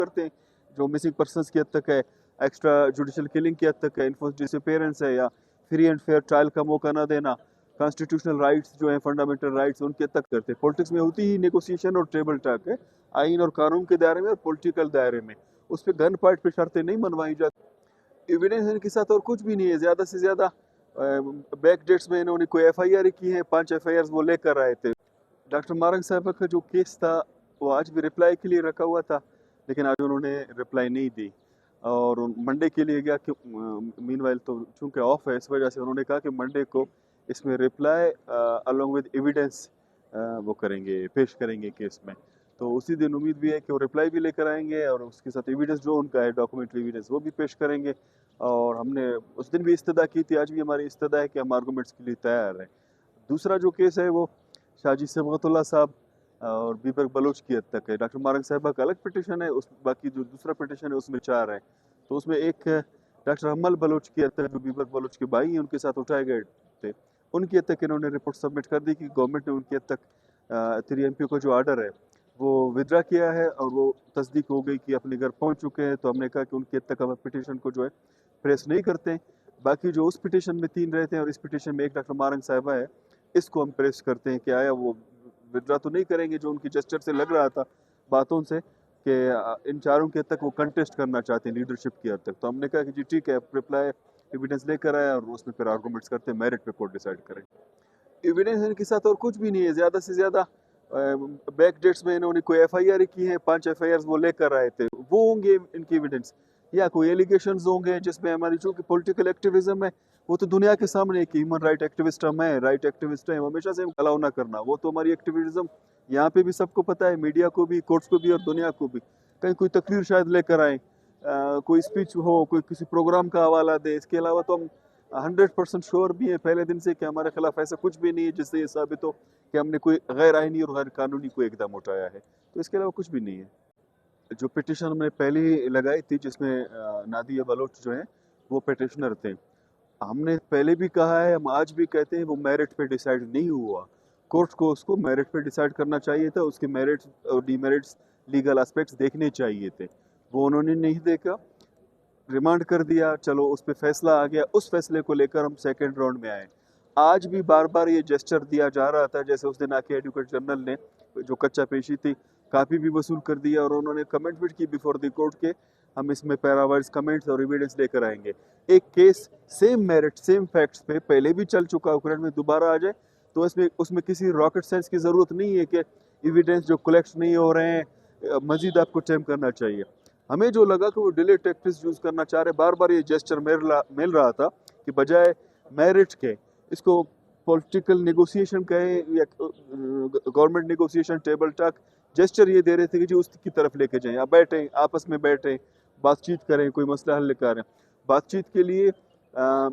करते हैं, जो मिसिंग पर्सनस की हद तक है, एक्स्ट्रा जुडिशल किलिंग की हद तक है, इन्फोर्स डिसअपीयरेंस है, या फ्री एंड फेयर ट्रायल का मौका ना देना, कॉन्स्टिट्यूशनल राइट्स जो हैं, फंडामेंटल राइट्स उनकी हद तक करते हैं। पॉलिटिक्स में होती ही नेगोशिएशन और टेबल टॉक है, आइन और कानून के दायरे में और पॉलिटिकल दायरे में। उस पर गन पॉइंट पे शर्तें नहीं मनवाई जाती। एविडेंस इनके साथ और कुछ भी नहीं है, ज़्यादा से ज़्यादा बैक डेट्स में इन्होंने कोई FIR की है, 5 FIR वो लेकर आए थे। डॉक्टर मारंग साहब का जो केस था वो आज भी रिप्लाई के लिए रखा हुआ था, लेकिन आज उन्होंने रिप्लाई नहीं दी और मंडे के लिए गया कि मीनवाइल तो चूंकि ऑफ है, इस वजह से उन्होंने कहा कि मंडे को इसमें रिप्लाई अलोंग विद एविडेंस वो करेंगे, पेश करेंगे केस में। तो उसी दिन उम्मीद भी है कि वो रिप्लाई भी लेकर आएंगे और उसके साथ एविडेंस जो उनका है, डॉक्यूमेंट्री एविडेंस, वो भी पेश करेंगे। और हमने उस दिन भी इस्तदा की थी, आज भी हमारी इस्तदा है कि हम आर्गूमेंट्स के लिए तैयार हैं। दूसरा जो केस है वो शाजी सबगतुल्लाह साहब और बीबर बलोच की हद तक है। डॉक्टर मारंग साहबा का अलग पिटिशन है, उस बाकी जो दूसरा पिटिशन है उसमें 4 है। तो उसमें एक डॉक्टर अम्मल बलोच की हद तक, जो बीबर बलोच के भाई हैं, उनके साथ उठाए गए थे, उनकी हद तक इन्होंने रिपोर्ट सबमिट कर दी कि गवर्नमेंट ने उनकी हद तक 3 MP का जो आर्डर है वो विड्रा किया है और वो तस्दीक हो गई कि अपने घर पहुंच चुके हैं। तो हमने कहा कि उनकी हद तक हम पिटिशन को जो है प्रेस नहीं करते। बाकी जो उस पिटिशन में 3 रहते हैं और इस पिटिशन में एक डॉक्टर मारंग साहबा है, इसको हम प्रेस करते हैं कि आया वो विड्रा तो नहीं करेंगे, जो उनकी जेस्चर से लग रहा था बातों से कि इन चारों की हद तक वो कंटेस्ट करना चाहते हैं लीडरशिप की हद तक। तो हमने कहा कि जी ठीक है, रिप्लाई एविडेंस लेकर आया और उसमें फिर आर्गूमेंट्स करते हैं, मेरिट पे कोर्ट डिसाइड करें। एविडेंस इनके साथ और कुछ भी नहीं है, ज़्यादा से ज़्यादा बैक डेट्स में इन्होंने कोई FIR की है, 5 FIR वो लेकर आए थे, वो होंगे इनकी एविडेंस, या कोई एलिगेशंस होंगे जिसमें हमारी जो कि पॉलिटिकल एक्टिविज्म है वो तो दुनिया के सामने है कि ह्यूमन राइट एक्टिविस्ट हम हैं, राइट एक्टिविस्ट हैं, हमेशा से अलाउ ना करना, वो तो हमारी एक्टिविज्म यहाँ पे भी सबको पता है, मीडिया को भी, कोर्ट्स को भी और दुनिया को भी। कहीं कोई तकरीर शायद लेकर आए, कोई स्पीच हो, कोई किसी प्रोग्राम का हवाला दे, इसके अलावा तो हम 100% श्योर भी है पहले दिन से कि हमारे खिलाफ ऐसा कुछ भी नहीं है जिससे ये साबित हो कि हमने कोई गैर आइनी और गैर कानूनी कोई इकदाम उठाया है। तो इसके अलावा कुछ भी नहीं है। जो पिटिशन हमने पहले लगाई थी जिसमें नादिया बलोच जो हैं वो पिटिशनर थे, हमने पहले भी कहा है, हम आज भी कहते हैं, वो मेरिट पे डिसाइड नहीं हुआ। कोर्ट को उसको मेरिट पे डिसाइड करना चाहिए था, उसके मेरिट्स और डीमेरिट्स, लीगल एस्पेक्ट्स देखने चाहिए थे, वो उन्होंने नहीं देखा, रिमांड कर दिया। चलो उस पर फैसला आ गया, उस फैसले को लेकर हम सेकेंड राउंड में आए। आज भी बार बार ये जेस्चर दिया जा रहा था, जैसे उस दिन आके एडवोकेट जनरल ने जो कच्चा पेशी थी काफ़ी भी वसूल कर दिया और उन्होंने कमेंट भी की बिफोर द कोर्ट के हम इसमें पैरावाइज कमेंट्स और एविडेंस लेकर आएंगे। एक case same merit same facts पे पहले भी चल चुका, उकरण में दोबारा आ जाए तो उसमें किसी रॉकेट साइंस की ज़रूरत नहीं है कि एविडेंस जो कलेक्ट नहीं हो रहे हैं मजीद आपको टाइम करना चाहिए। हमें जो लगा कि वो डिले टैक्टिक्स यूज़ करना चाह रहे, बार बार ये जेस्चर मिल रहा था कि बजाय मेरिट के इसको पॉलिटिकल नेगोशिएशन कहें या government negotiation, table talk, gesture ये दे रहे थे कि जी उसकी तरफ लेके जाएं, आप बैठें, आपस में बैठें, बातचीत करें, कोई मसला हल करें। बातचीत के लिए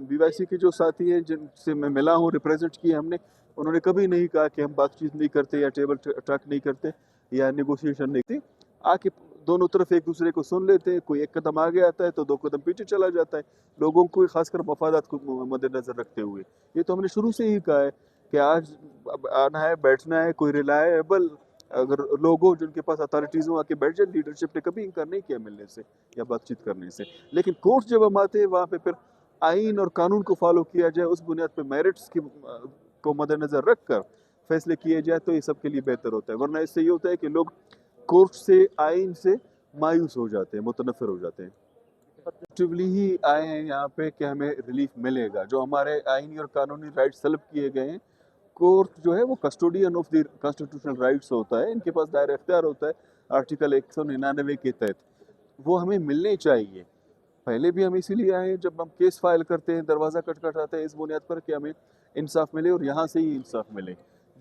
BYC के जो साथी हैं जिनसे मैं मिला हूँ, रिप्रेजेंट किए हमने, उन्होंने कभी नहीं कहा कि हम बातचीत नहीं करते या टेबल टॉक नहीं करते या नेगोशिएशन नहीं करते। आके दोनों तरफ एक दूसरे को सुन लेते हैं, कोई एक कदम आगे आता है तो 2 कदम पीछे चला जाता है, लोगों को खासकर मफादात को मद्देनजर रखते हुए। ये तो हमने शुरू से ही कहा है कि आज आना है, बैठना है, कोई रिलायबल अगर लोग हो जिनके पास अथॉरिटीज़ हो आके बैठ जाए। लीडरशिप ने कभी इनकार नहीं किया मिलने से या बातचीत करने से, लेकिन कोर्ट जब हम आते हैं वहाँ पे फिर आइन और कानून को फॉलो किया जाए, उस बुनियाद पे मेरिट्स की को मद्देनजर रख कर फैसले किए जाए तो ये सबके लिए बेहतर होता है। वरना इससे ये होता है कि लोग कोर्ट से, आइन से मायूस हो जाते हैं, मुतनफ़िर हो जाते हैं। एक्टिवली ही आए हैं यहाँ पे कि हमें रिलीफ मिलेगा, जो हमारे आइनी और कानूनी राइट्स तलब किए गए हैं। कोर्ट जो है वो custodian of the constitutional rights होता है, इनके पास दायरा इख्तियार होता है आर्टिकल 199 के तहत, वो हमें मिलने चाहिए। पहले भी हम इसीलिए आए हैं, जब हम केस फाइल करते हैं दरवाज़ा खटखटाते हैं इस बुनियाद पर कि हमें इंसाफ मिले और यहाँ से ही इंसाफ मिले।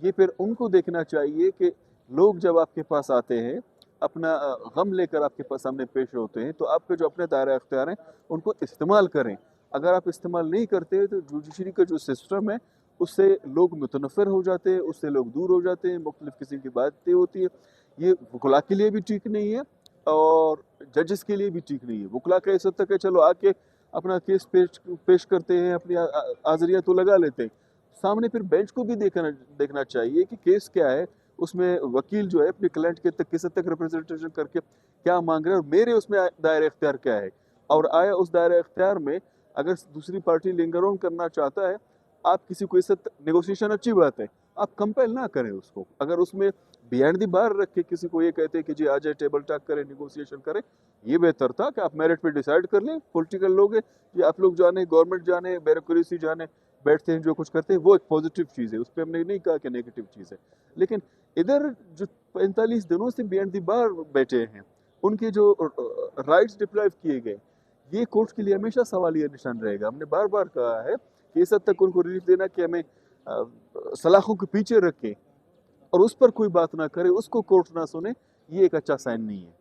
ये फिर उनको देखना चाहिए कि लोग जब आपके पास आते हैं, अपना गम लेकर आपके पास सामने पेश होते हैं, तो आपके जो अपने दायरा इख्तियार हैं उनको इस्तेमाल करें। अगर आप इस्तेमाल नहीं करते तो जुडिशरी का जो सिस्टम है उससे लोग मुतनफ़िर हो जाते हैं, उससे लोग दूर हो जाते हैं, मुख्तलिफ़ किस्म की बातें होती है। ये वकला के लिए भी ठीक नहीं है और जजेस के लिए भी ठीक नहीं है। वकला का इस हद तक है, चलो आके अपना केस पेश करते हैं, अपनी आज़रिया तो लगा लेते हैं, सामने फिर बेंच को भी देखना चाहिए कि केस क्या है, اس میں وکیل جو ہے اپنے کلائنٹ کے تک کس حد تک ریپرزنٹیشن کر کے کیا مانگ رہے ہیں اور میرے اس میں دائرہ اختیار کیا ہے، اور آیا اس دائرہ اختیار میں اگر دوسری پارٹی لنگر آن کرنا چاہتا ہے، آپ کسی کو اس حد نیگوسیشن اچھی بات ہے، آپ کمپیل نہ کریں اس کو. اگر اس میں بیہائنڈ دی بار رکھ کے کسی کو یہ کہتے ہیں کہ جی آ جائے ٹیبل ٹاک کریں نیگوسیشن کریں، یہ بہتر تھا کہ آپ میرٹ پہ ڈیسائیڈ کر لیں. پولیٹیکل لوگ ہیں یہ آپ لوگ جانے، گورنمنٹ جانے، بیوروکریسی جانے، بیٹھتے ہیں جو کچھ کرتے ہیں وہ ایک پازیٹیو چیز ہے، اس پہ ہم نے نہیں کہا کہ نیگیٹو چیز ہے. لیکن ادھر جو 45 دنوں سے بیہائنڈ دی بار بیٹھے ہیں، ان کے جو رائٹس ڈپرائیو کیے گئے، یہ کورٹ کے لیے ہمیشہ سوالیہ نشان رہے گا. ہم نے بار بار کہا ہے کہ اس حد تک ان کو ریلیف دینا کہ ہمیں سلاخوں کے پیچھے رکھیں اور اس پر کوئی بات نہ کرے، اس کو کورٹ نہ سنے، یہ ایک اچھا سائن نہیں ہے.